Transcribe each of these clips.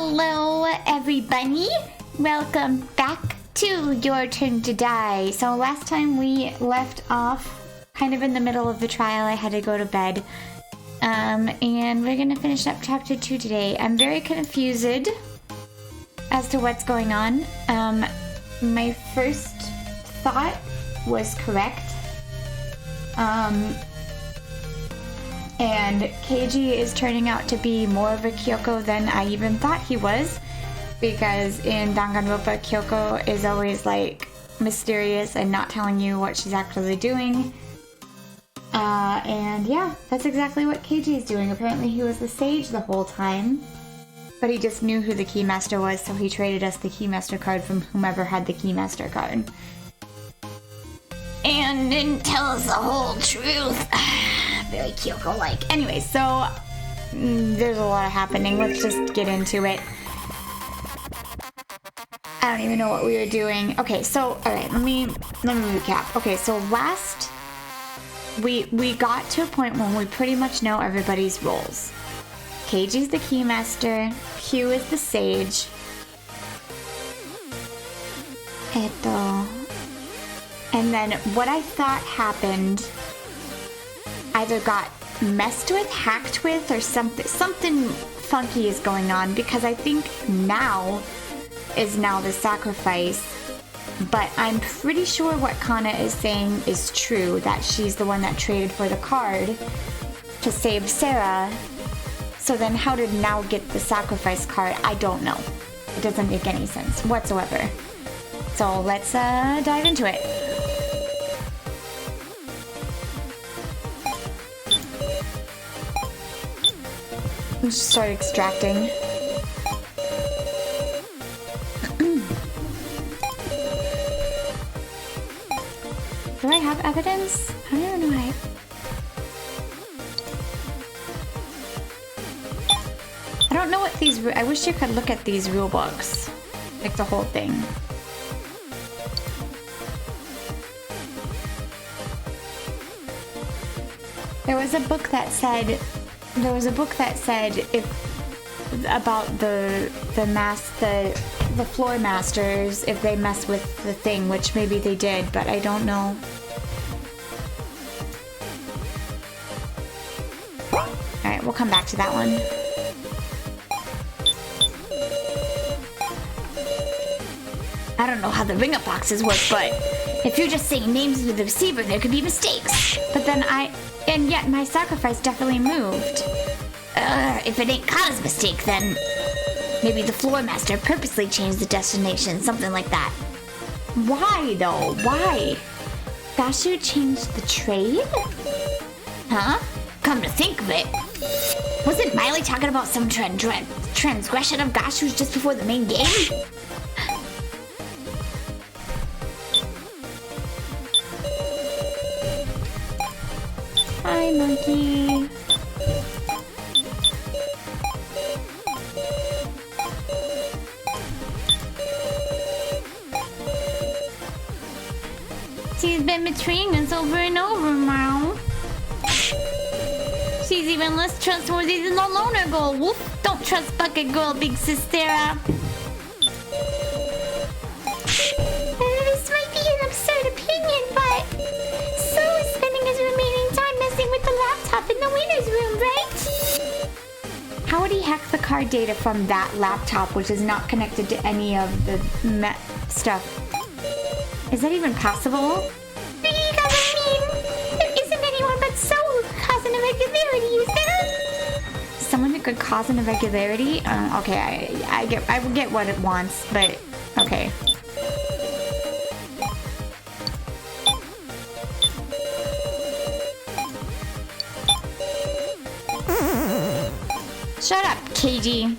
Hello, everybody. Welcome back to Your Turn to Die. So last time we left off kind of in the middle of the trial. I had to go to bed. And we're gonna finish up chapter 2 today. I'm very confused as to what's going on. My first thought was correct. And Keiji is turning out to be more of a Kyoko than I even thought he was. Because in Danganronpa, Kyoko is always like mysterious and not telling you what she's actually doing. And yeah, that's exactly what Keiji is doing. Apparently he was the sage the whole time. But he just knew who the Keymaster was, so he traded us the Keymaster card from whomever had the Keymaster card. And didn't tell us the whole truth. Very Kyoko-like. Anyway, so there's a lot happening. Let's just get into it. I don't even know what we were doing. Okay, so alright, let me recap. Okay, so last we got to a point when we pretty much know everybody's roles. Keiji's the Keymaster, Hugh is the Sage. And then what I thought happened either got messed with, hacked with, or something funky is going on, because I think now is the sacrifice. But I'm pretty sure what Kana is saying is true, that she's the one that traded for the card to save Sarah. So then how did Now get the sacrifice card? I don't know. It doesn't make any sense whatsoever. So let's dive into it. Let's just start extracting. Do I have evidence? I don't even know I don't know what these... I wish you could look at these rule books. Like the whole thing. There was a book that said if about the floor masters, if they mess with the thing, which maybe they did, but I don't know. Alright, we'll come back to that one. I don't know how the ring-up boxes work, but if you're just saying names with the receiver, there could be mistakes. But then and yet my sacrifice definitely moved. If it ain't Kana's mistake, then maybe the floor master purposely changed the destination, something like that. Why though? Why? Gashu changed the trade? Huh? Come to think of it, wasn't Miley talking about some transgression of Gashu's just before the main game? Hi, monkey. She's been betraying us over and over, Mom. She's even less trustworthy than the loner girl. Woof! Don't trust Bucket Girl, big sister. This might be an absurd opinion, but So is spending his remaining time messing with the laptop in the winner's room, right? How would he hack the card data from that laptop, which is not connected to any of the stuff? Is that even possible? Because there isn't anyone but So who could cause an irregularity, is there? Someone that could cause an irregularity? Okay, I get what it wants, but okay. Shut up, Keiji.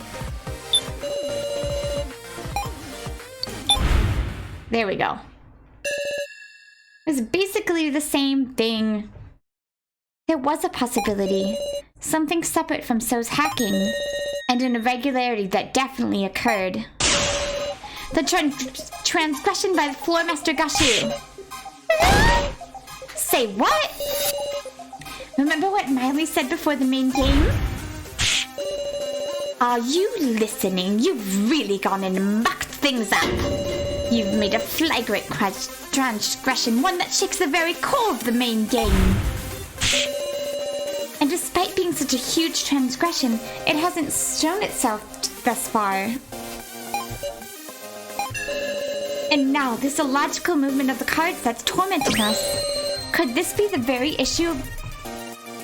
There we go. It's basically the same thing. There was a possibility. Something separate from So's hacking. And an irregularity that definitely occurred. The transgression by the floor master Gashu. Say what? Remember what Miley said before the main game? Are you listening? You've really gone and mucked things up. You've made a flagrant transgression, one that shakes the very core of the main game. And despite being such a huge transgression, it hasn't shown itself thus far. And now, this illogical movement of the cards that's tormenting us. Could this be the very issue?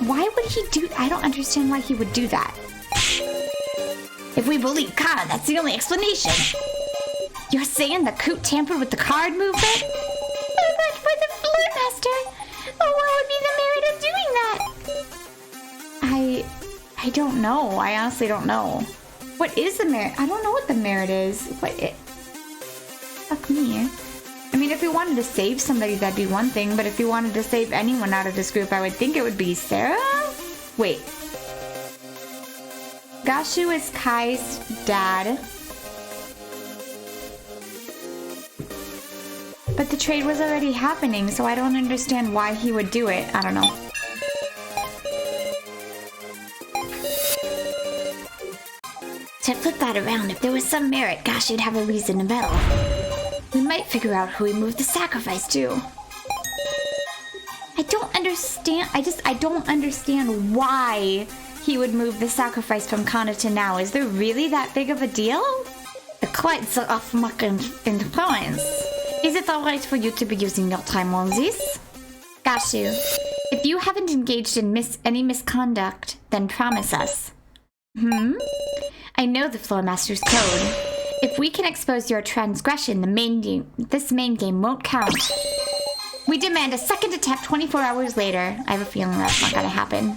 Why would he do... I don't understand why he would do that. If we believe Kana, that's the only explanation. You're saying the Coot tampered with the card movement? But for the Floor Master, what would be the merit of doing that? I don't know. I honestly don't know. What is the merit? I don't know what the merit is. Fuck me. I mean, if we wanted to save somebody, that'd be one thing. But if you wanted to save anyone out of this group, I would think it would be Sarah? Wait. Gashu is Kai's dad. But the trade was already happening, so I don't understand why he would do it. I don't know. To flip that around, if there was some merit, Gashu'd have a reason to meddle. We might figure out who he moved the sacrifice to. I don't understand. I don't understand why he would move the sacrifice from Kana to now. Is there really that big of a deal? The clouds are of much influence. Is it alright for you to be using your time on this? Gashu, if you haven't engaged in any misconduct, then promise us. I know the Floor Master's code. If we can expose your transgression, this main game won't count. We demand a second attempt 24 hours later. I have a feeling that's not gonna happen.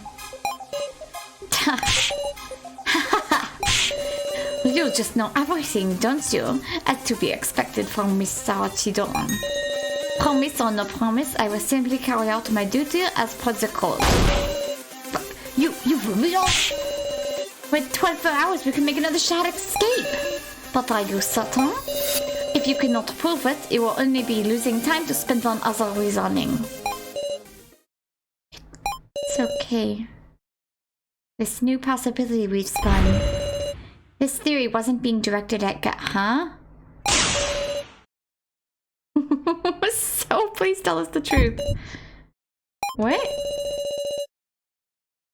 You just know everything, don't you? As to be expected from Mr. Chidon. Promise or no promise, I will simply carry out my duty as per the code. But you really don't? With 24 hours, we can make another shot at escape. But are you certain? If you cannot prove it, it will only be losing time to spend on other reasoning. It's okay. This new possibility we've spun. This theory wasn't being directed at huh? So please tell us the truth. What?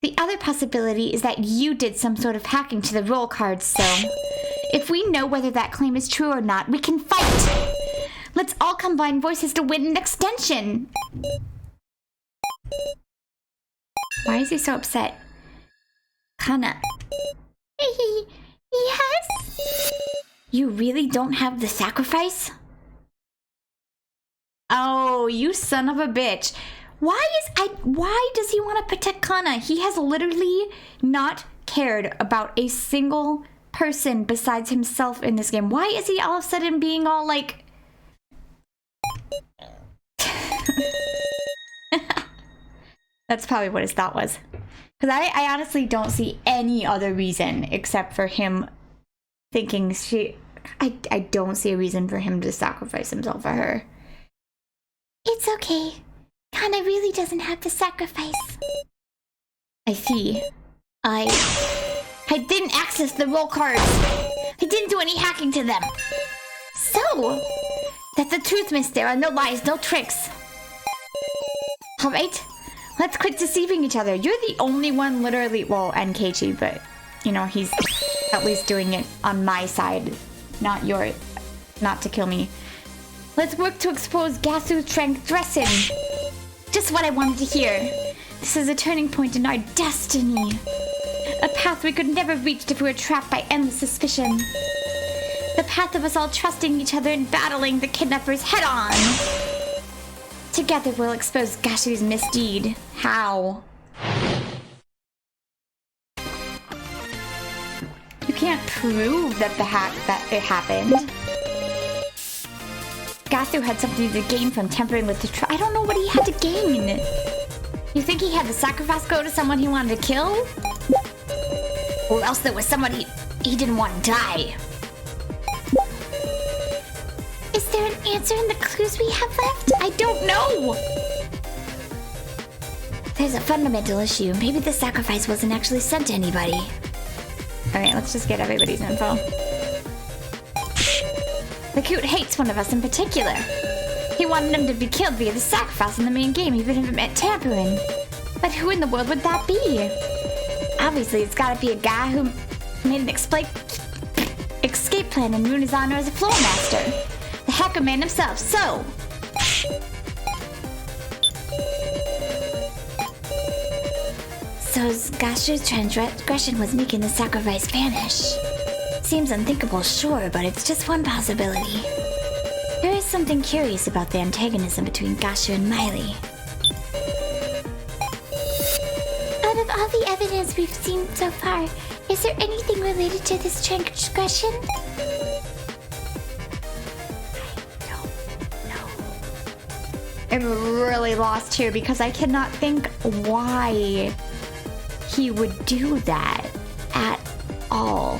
The other possibility is that you did some sort of hacking to the roll cards, so... If we know whether that claim is true or not, we can fight! Let's all combine voices to win an extension! Why is he so upset? Kana. Yes? You really don't have the sacrifice? Oh, you son of a bitch. Why does he want to protect Kana? He has literally not cared about a single person besides himself in this game. Why is he all of a sudden being all like... That's probably what his thought was. Because I honestly don't see any other reason except for him thinking I don't see a reason for him to sacrifice himself for her. It's okay. Kana really doesn't have to sacrifice. I see. I didn't access the roll cards. I didn't do any hacking to them. So, that's the truth, miss. There are no lies, no tricks. Alright, let's quit deceiving each other. You're the only one literally, well, and Keiichi, but, you know, he's at least doing it on my side, not to kill me. Let's work to expose Gasu's transgression. Just what I wanted to hear. This is a turning point in our destiny. A path we could never have reached if we were trapped by endless suspicion. The path of us all trusting each other and battling the kidnappers head-on. Together we'll expose Gashu's misdeed. How? You can't prove that it happened. Gasu had something to gain from tampering with the I don't know what he had to gain. You think he had the sacrifice go to someone he wanted to kill? Or else there was somebody he didn't want to die. Is there an answer in the clues we have left? I don't know! There's a fundamental issue. Maybe the sacrifice wasn't actually sent to anybody. Alright, let's just get everybody's info. The Coot hates one of us in particular. He wanted him to be killed via the sacrifice in the main game, even if it meant tampering. But who in the world would that be? Obviously, it's gotta be a guy who made an escape plan and ruined his honor as a floor master. The hacker man himself, so... So Gashu's transgression was making the sacrifice vanish. Seems unthinkable, sure, but it's just one possibility. There is something curious about the antagonism between Gashu and Miley. Out of all the evidence we've seen so far, is there anything related to this transgression? I don't know. I'm really lost here because I cannot think why he would do that at all.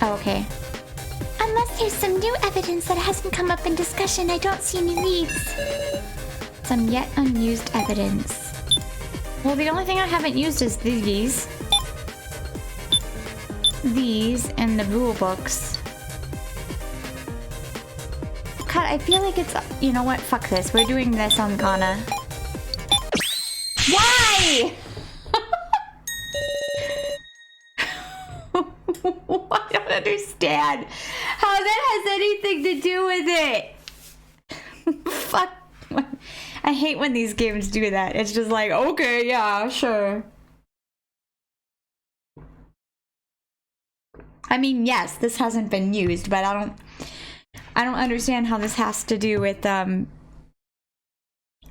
Oh, okay. Unless there's some new evidence that hasn't come up in discussion, I don't see any leads. Some yet unused evidence. Well, the only thing I haven't used is these. These and the rule books. God, I feel like it's... You know what? Fuck this. We're doing this on Ghana. Why? I don't understand how that has anything to do with it. Fuck. I hate when these games do that. It's just like, okay, yeah, sure. I mean, yes, this hasn't been used, but I don't understand how this has to do with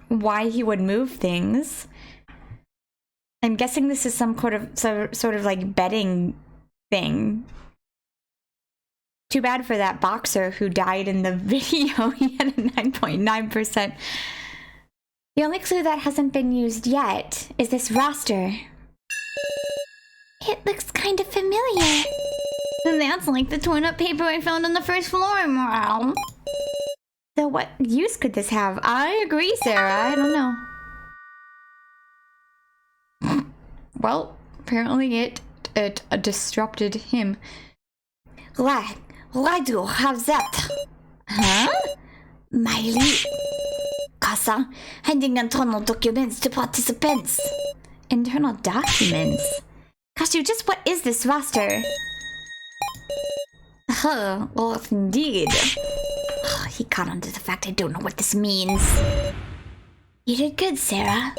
why he would move things. I'm guessing this is some sort of like betting thing. Too bad for that boxer who died in the video. He had a 9.9%. The only clue that hasn't been used yet is this roster. It looks kind of familiar. And that's like the torn up paper I found on the first floor. Wow. So what use could this have? I agree, Sarah. I don't know. Well, apparently it disrupted him. Why do you have that? Huh? Miley. Casa, handing internal documents to participants. Internal documents? Kashu, just what is this roster? Well, indeed. He caught on to the fact I don't know what this means. You did good, Sarah.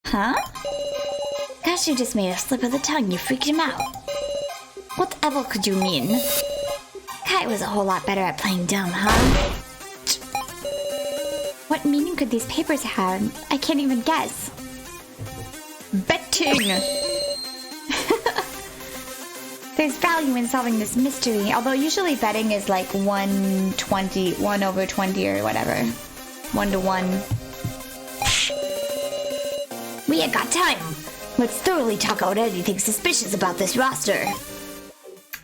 Huh? Kashu just made a slip of the tongue. You freaked him out. Whatever could you mean? Kai was a whole lot better at playing dumb, huh? What meaning could these papers have? I can't even guess. Betting! There's value in solving this mystery, although usually betting is like 1/20, 1/20 or whatever. 1-to-1. We ain't got time! Let's thoroughly talk out anything suspicious about this roster.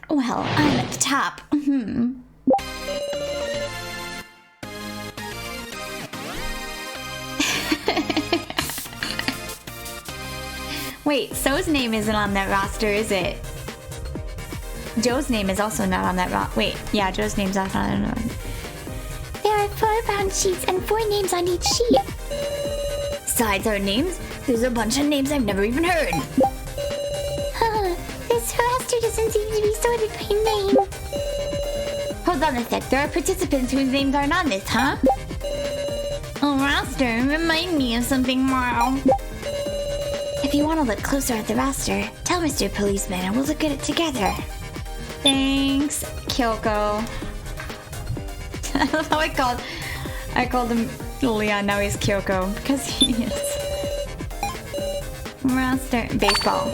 Well, I'm at the top. Wait, So's name isn't on that roster, is it? Joe's name is also not on that roster. Wait, yeah, Joe's name's not on that. There are 4 bound sheets and 4 names on each sheet. Besides our names, there's a bunch of names I've never even heard. This roster doesn't seem to be sorted by name. Hold on a sec, there are participants whose names aren't on this, huh? A roster? Remind me of something more. If you want to look closer at the roster, tell Mr. Policeman and we'll look at it together. Thanks, Kyoko. I love how I called him Leon, now he's Kyoko, because he is. Roster, baseball.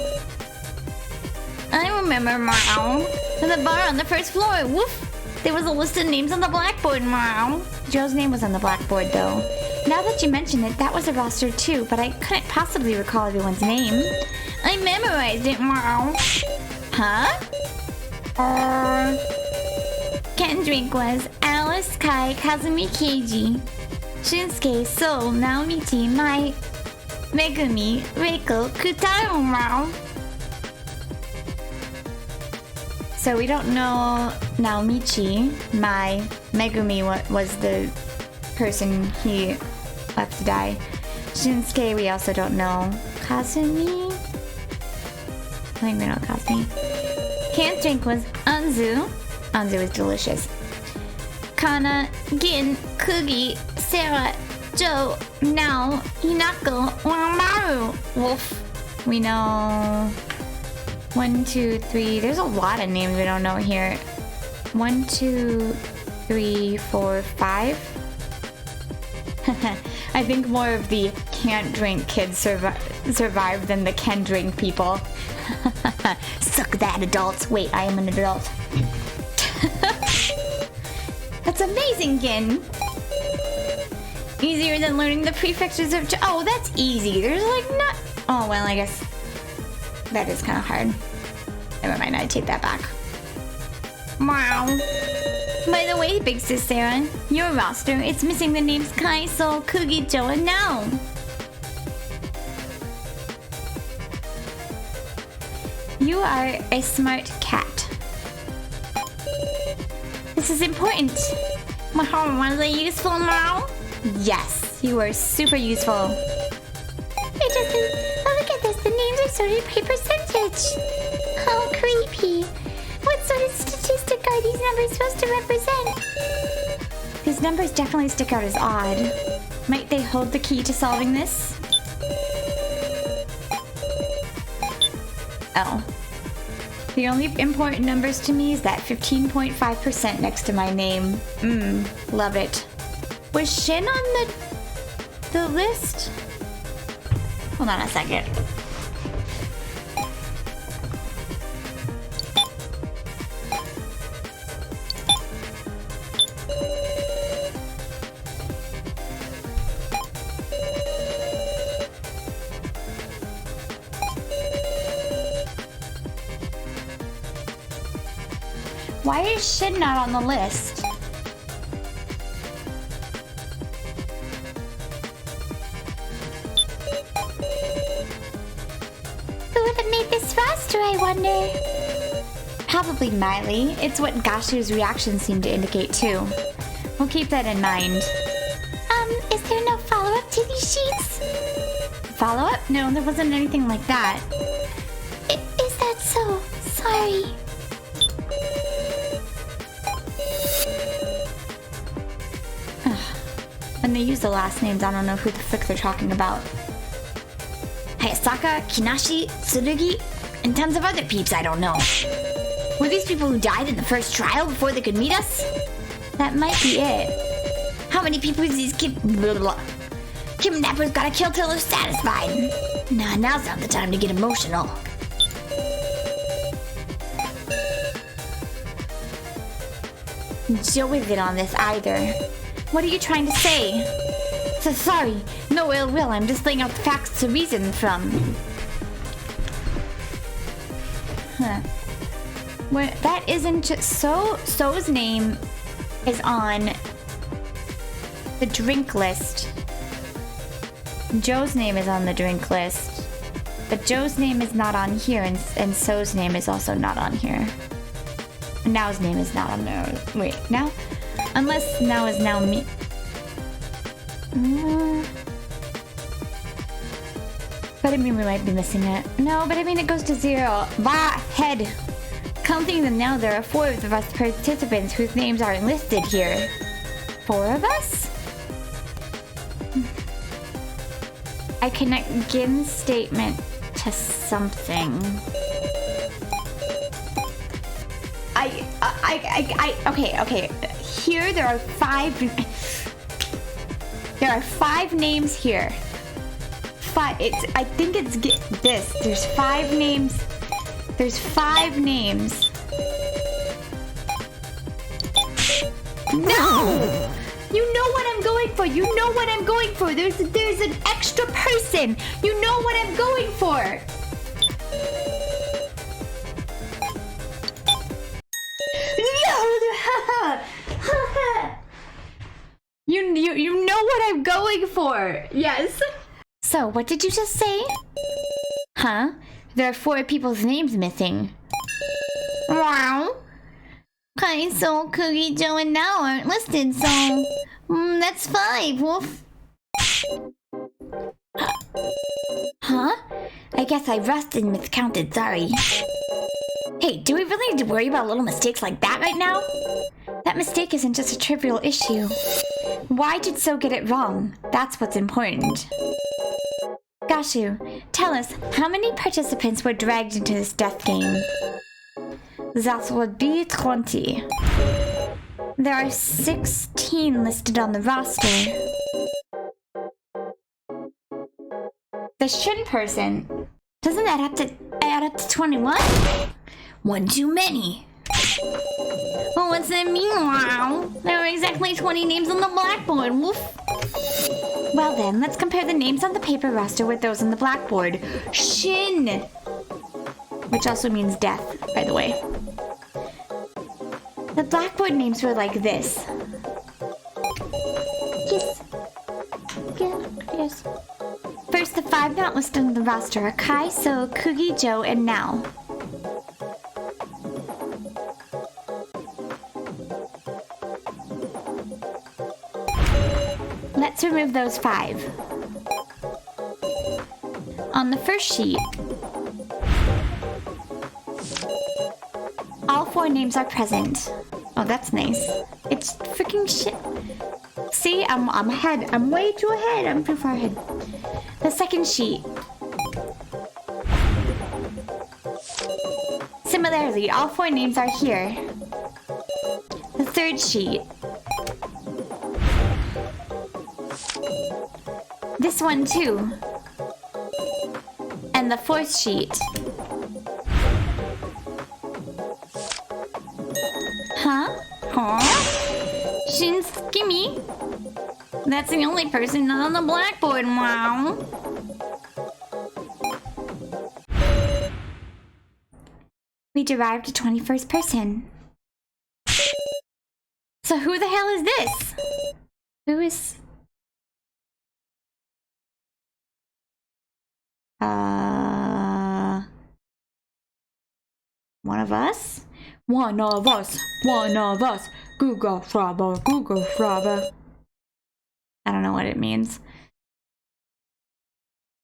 I remember, Mao. The bar on the first floor, woof! There was a list of names on the blackboard, Mao. Joe's name was on the blackboard, though. Now that you mention it, that was a roster too, but I couldn't possibly recall everyone's name. I memorized it, Mao. Huh? Kendrick was Alice, Kai, Kazumi, Keiji. Shunsuke, So, Naomichi, Mai, Megumi, Reiko, Kutaromo. So we don't know Naomichi, Mai, Megumi was the person he left to die. Shunsuke, we also don't know. Kazumi? I think we know Kazumi. Can't drink was Anzu. Anzu is delicious. Kana, Gin, Kugi, Sarah, Joe, Nao, Hinako, Maru. Wolf. We know 1, 2, 3. There's a lot of names we don't know here. 1, 2, 3, 4, 5. I think more of the can't drink kids survive than the can drink people. Suck that, adults. Wait, I am an adult. That's amazing, Gin. Easier than learning the prefixes of... Oh, that's easy. There's like not... Oh, well, I guess that is kind of hard. Never mind, I take that back. Wow. By the way, Big Sis Sarah, your roster, it's missing the names Kai, Sol, Kugi, Joe, and Nao. You are a smart cat. This is important. Wow, was I useful now? Yes, you are super useful. It doesn't... Oh, look at this. The names are sorted by percentage. Oh, creepy. What sort of statistic are these numbers supposed to represent? These numbers definitely stick out as odd. Might they hold the key to solving this? Oh. The only important numbers to me is that 15.5% next to my name. Love it. Was Shin on the list? Hold on a second. Why is Shin not on the list? Who would have made this faster, I wonder? Probably Miley. It's what Gashu's reactions seem to indicate too. We'll keep that in mind. Is there no follow-up to these sheets? Follow-up? No, there wasn't anything like that. Is that so? Sorry. When they use the last names, I don't know who the frick they're talking about. Hayasaka, Kinashi, Tsurugi, and tons of other peeps I don't know. Were these people who died in the first trial before they could meet us? That might be it. How many people is these kidnappers gotta kill till they're satisfied? Nah, now's not the time to get emotional. Joe isn't on this either. What are you trying to say? So sorry, no ill will. I'm just laying out the facts to reason from. Huh. Where that isn't just So's name is on the drink list. Joe's name is on the drink list, but Joe's name is not on here, and So's name is also not on here. Nao's name is not on there. Wait, now? Unless now is now me. But I mean, we might be missing it. No, but I mean, it goes to 0. Bah, head. Counting them now, there are 4 of us participants whose names aren't listed here. 4 of us? I connect Gin's statement to something. Okay. Here there are 5. There are 5 names here. 5. I think it's this. There's 5 names. There's 5 names. No! You know what I'm going for. You know what I'm going for. There's an extra person. You know what I'm going for. You know what I'm going for. Yes. So, what did you just say? Huh? There are 4 people's names missing. Wow. Kaiso, Cookie, Joe, and Now aren't listed, so... that's 5, Wolf. Huh? I guess I rusted and miscounted, sorry. Hey, do we really need to worry about little mistakes like that right now? That mistake isn't just a trivial issue. Why did So get it wrong? That's what's important. Gashu, tell us, how many participants were dragged into this death game? That would be 20. There are 16 listed on the roster. The Shun person. Doesn't that add up to 21? One too many. Well, what's that mean? Wow. There are exactly 20 names on the blackboard. Woof. Well then, let's compare the names on the paper roster with those on the blackboard. Shin! Which also means death, by the way. The blackboard names were like this. Yes. Yes. First, the 5 not listed on the roster are Kai, So, Kugi, Joe, and Now. Let's remove those 5. On the first sheet, all 4 names are present. Oh, that's nice. It's freaking shit. See, I'm ahead. I'm way too ahead. I'm too far ahead. The second sheet. Similarly, all 4 names are here. The third sheet. This one too. And the fourth sheet. Huh? Shinskimi? That's the only person not on the blackboard, wow. We derived a 21st person. So who the hell is this? Who is... One of us? One of us. One of us. Google Fraba. Google Fraba. I don't know what it means.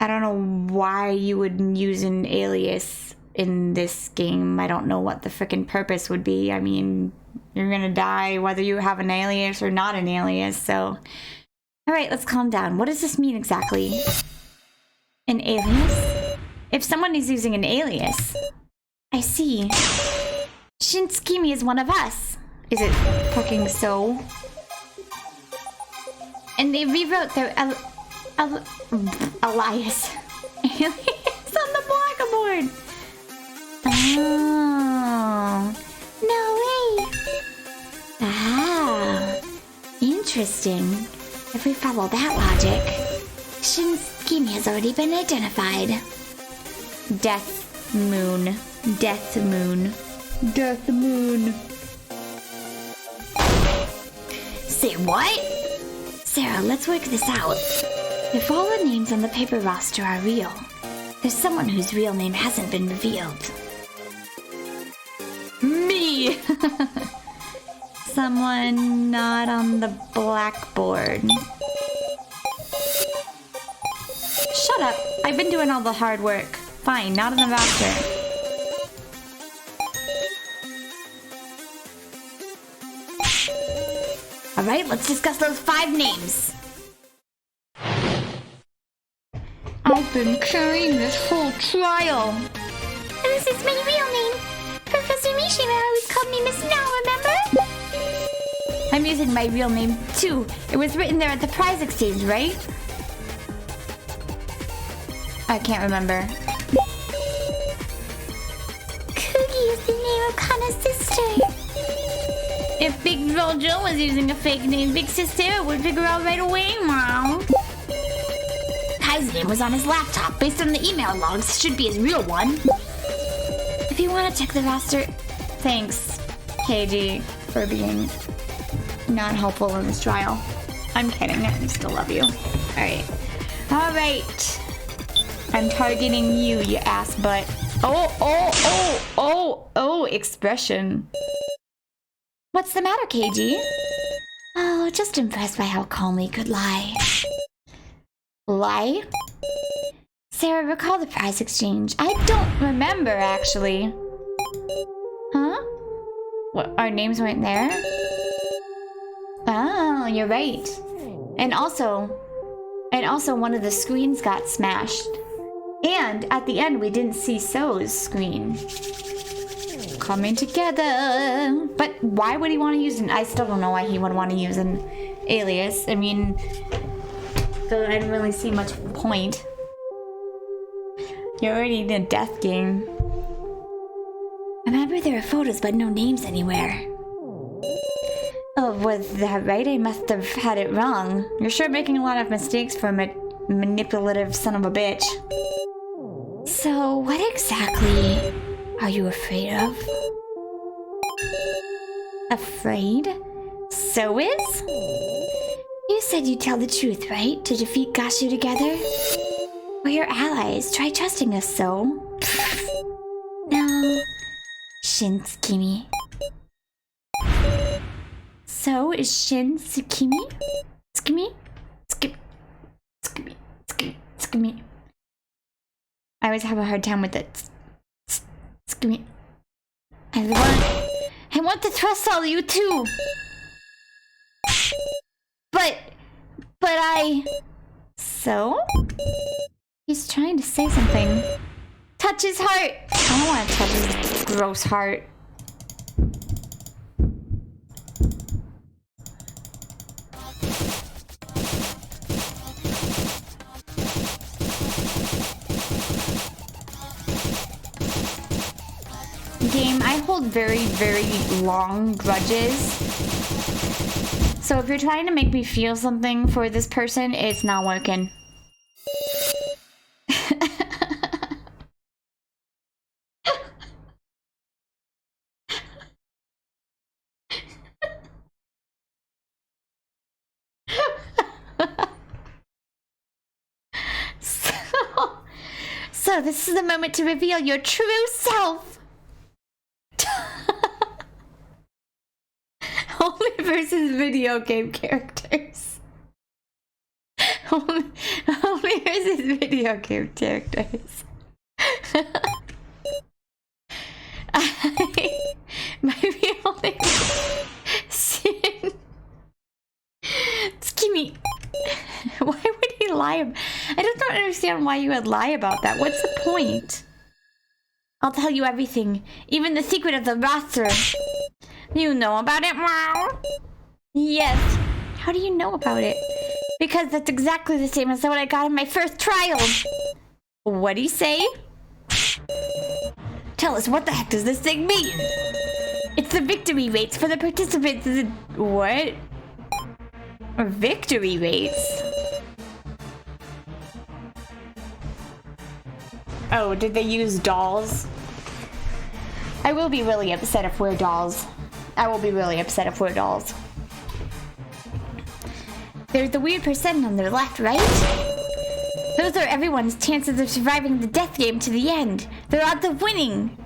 I don't know why you would use an alias in this game. I don't know what the frickin' purpose would be. I mean, you're gonna die whether you have an alias or not an alias, so... Alright, let's calm down. What does this mean exactly? An alias? If someone is using an alias... I see. Shinskimi is one of us. Is it fucking so? And they rewrote their alias. Alias on the blackboard. Oh. No way. Ah. Interesting. If we follow that logic, Shinskimi has already been identified. Death Moon. Death Moon. Death Moon. Say what? Sarah, let's work this out. If all the names on the paper roster are real, there's someone whose real name hasn't been revealed. Me! Someone not on the blackboard. Shut up! I've been doing all the hard work. Fine, not on the roster. Alright, let's discuss those 5 names. I've been carrying this whole trial. This is my real name. Professor Mishima always called me Miss Now, remember? I'm using my real name, too. It was written there at the prize exchange, right? I can't remember. Cookie is the name of Kana's sister. If Big Girl Joe was using a fake name, Big Sister would figure out right away, Mom. Kai's name was on his laptop. Based on the email logs, should be his real one. If you want to check the roster... Thanks, KG, for being not helpful in this trial. I'm kidding. I still love you. Alright. Alright. I'm targeting you, you ass butt. Oh, expression. What's the matter, KG? Oh, just impressed by how calmly you could lie. Lie? Sarah, recall the prize exchange. I don't remember, actually. Huh? What, our names weren't there? Oh, you're right. And also one of the screens got smashed. And at the end, we didn't see So's screen. Coming together. But why would he want to use an... I still don't know why he would want to use an alias. I mean, I didn't really see much point. You're already in a death game. Remember, there are photos, but no names anywhere. Oh, was that right? I must have had it wrong. You're sure making a lot of mistakes for a manipulative son of a bitch. So, what exactly are you afraid of? Afraid? So is? You said you'd tell the truth, right? To defeat Gashu together? We're your allies. Try trusting us, So. No. Shin Tsukimi. So is Shin Tsukimi? Tsukimi? Tsukimi. I always have a hard time with it. Tsukimi. I want to trust all of you too. But I... So? He's trying to say something. Touch his heart! I don't want to touch his gross heart. Game, I hold very, very long grudges. So if you're trying to make me feel something for this person, it's not working. So this is the moment to reveal your true self. Only versus video game characters. Only versus video game characters. Maybe only Shin Tsukimi. Why would he lie? I just don't understand why you would lie about that. What's the point? I'll tell you everything, even the secret of the roster. You know about it, Meow? Yes. How do you know about it? Because that's exactly the same as what I got in my first trial. What'd he say? Tell us, what the heck does this thing mean? It's the victory rates for the participants. What? Victory rates? Oh, did they use dolls? I will be really upset if we're dolls. I will be really upset if we're dolls. There's the weird percent on the left, right? Those are everyone's chances of surviving the death game to the end. Their odds of winning.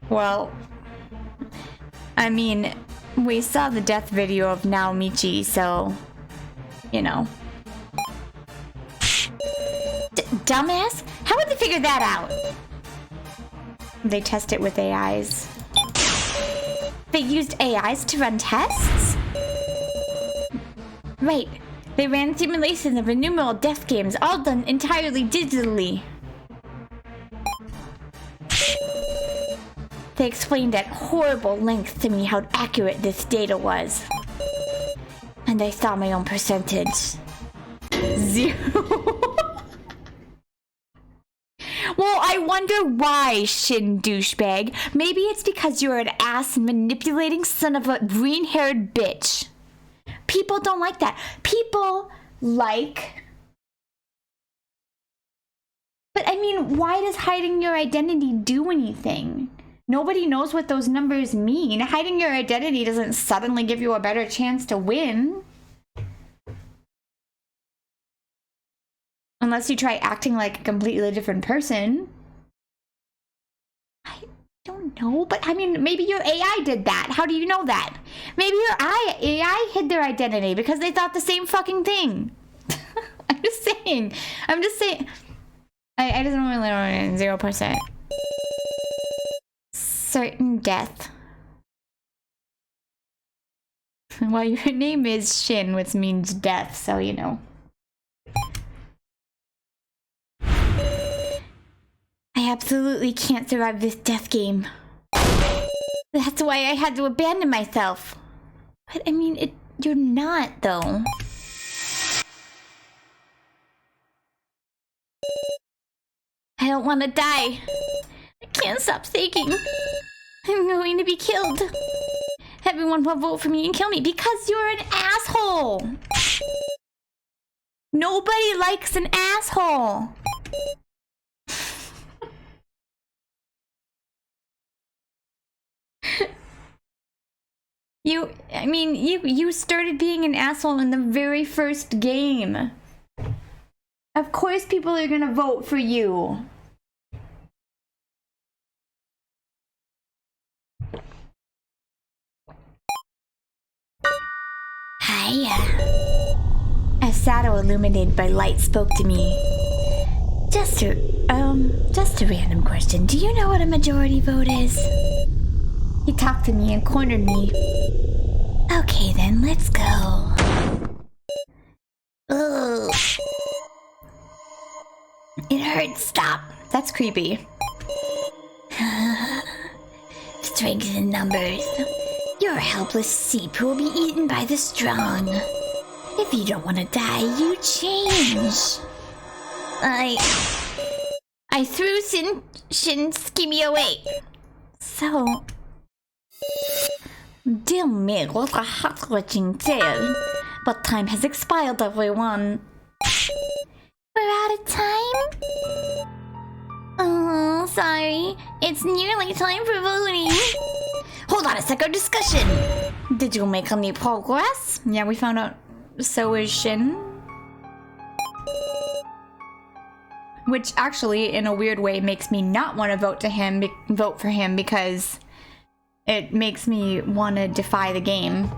Well, I mean, we saw the death video of Naomichi, so, you know. Dumbass? How would they figure that out? They test it with AIs. They used AIs to run tests? Right. They ran simulations of innumerable death games, all done entirely digitally. They explained at horrible length to me how accurate this data was. And I saw my own percentage. 0. Well, I wonder why, Shin douchebag. Maybe it's because you're an ass manipulating son of a green-haired bitch. People don't like that. People like... But I mean, why does hiding your identity do anything? Nobody knows what those numbers mean. Hiding your identity doesn't suddenly give you a better chance to win. Unless you try acting like a completely different person. I don't know, but I mean, maybe your AI did that. How do you know that? Maybe your AI hid their identity because they thought the same fucking thing. I'm just saying. I just don't really know. 0%. Certain death. Well, your name is Shin, which means death, so you know. I absolutely can't survive this death game. That's why I had to abandon myself. But I mean, you're not, though. I don't want to die. I can't stop thinking. I'm going to be killed. Everyone will vote for me and kill me because you're an asshole. Nobody likes an asshole. You started being an asshole in the very first game. Of course people are gonna vote for you. Hiya. A shadow illuminated by light spoke to me. Just a random question. Do you know what a majority vote is? He talked to me and cornered me. Okay then, let's go. Ugh. It hurts, stop. That's creepy. Strength in numbers. You're a helpless sheep who will be eaten by the strong. If you don't want to die, you change. I threw Shinskimi away. So... Dear me, what a heart-wrenching tale. But time has expired, everyone. We're out of time? Oh, sorry. It's nearly time for voting. Hold on a sec, our discussion. Did you make any progress? Yeah, we found out so is Shin. Which actually, in a weird way, makes me not want to vote for him because it makes me want to defy the game.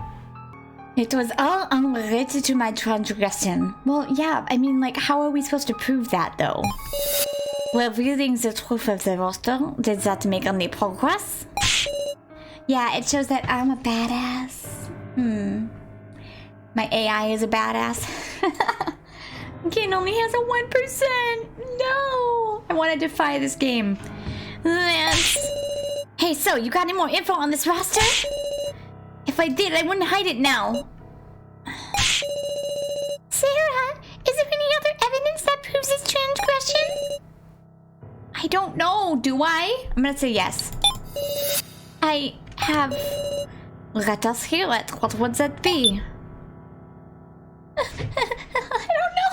It was all unrelated to my transgression. Well, yeah, I mean, like, how are we supposed to prove that, though? Revealing the truth of the roster, did that make any progress? Yeah, it shows that I'm a badass. My AI is a badass. Ken only has a 1%. No! I want to defy this game. Hey, so, you got any more info on this roster? If I did, I wouldn't hide it now. Sarah, is there any other evidence that proves this transgression? I don't know, do I? I'm gonna say yes. I have... Let us hear it. What would that be? I don't know.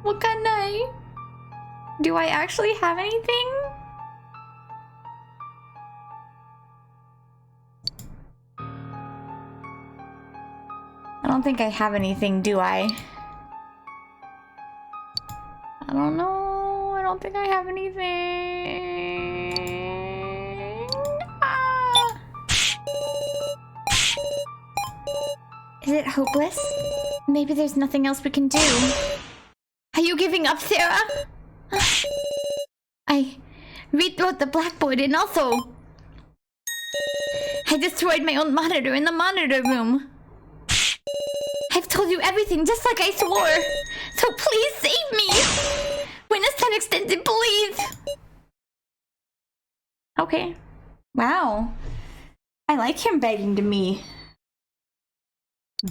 What can I... Do I actually have anything? I don't think I have anything, do I? I don't know. I don't think I have anything. Ah. Is it hopeless? Maybe there's nothing else we can do. Are you giving up, Sarah? I rewrote the blackboard and also... I destroyed my own monitor in the monitor room. I've told you everything just like I swore. So please save me. Witness time extended, please. Okay. Wow. I like him begging to me.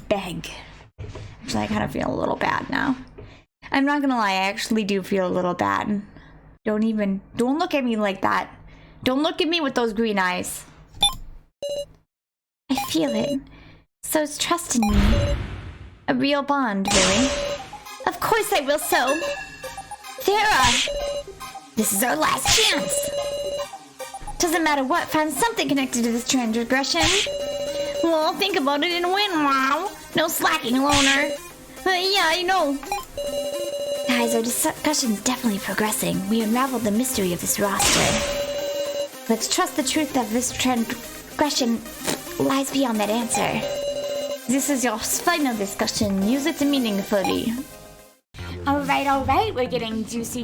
Beg. Actually, I kind of feel a little bad now. I'm not gonna lie, I actually do feel a little bad. Don't look at me like that. Don't look at me with those green eyes. I feel it. So's trust in me. A real bond, really. Of course I will so. Sarah! This is our last chance. Doesn't matter what, find something connected to this transgression. Well, think about it and win, wow. No slacking, loner. Yeah, I know. Guys, our discussion's definitely progressing. We unraveled the mystery of this roster. Let's trust the truth of this transgression lies beyond that answer. This is your final discussion. Use it meaningfully. Alright, we're getting juicy.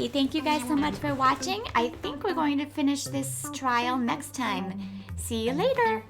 Thank you guys so much for watching. I think we're going to finish this trial next time. See you later.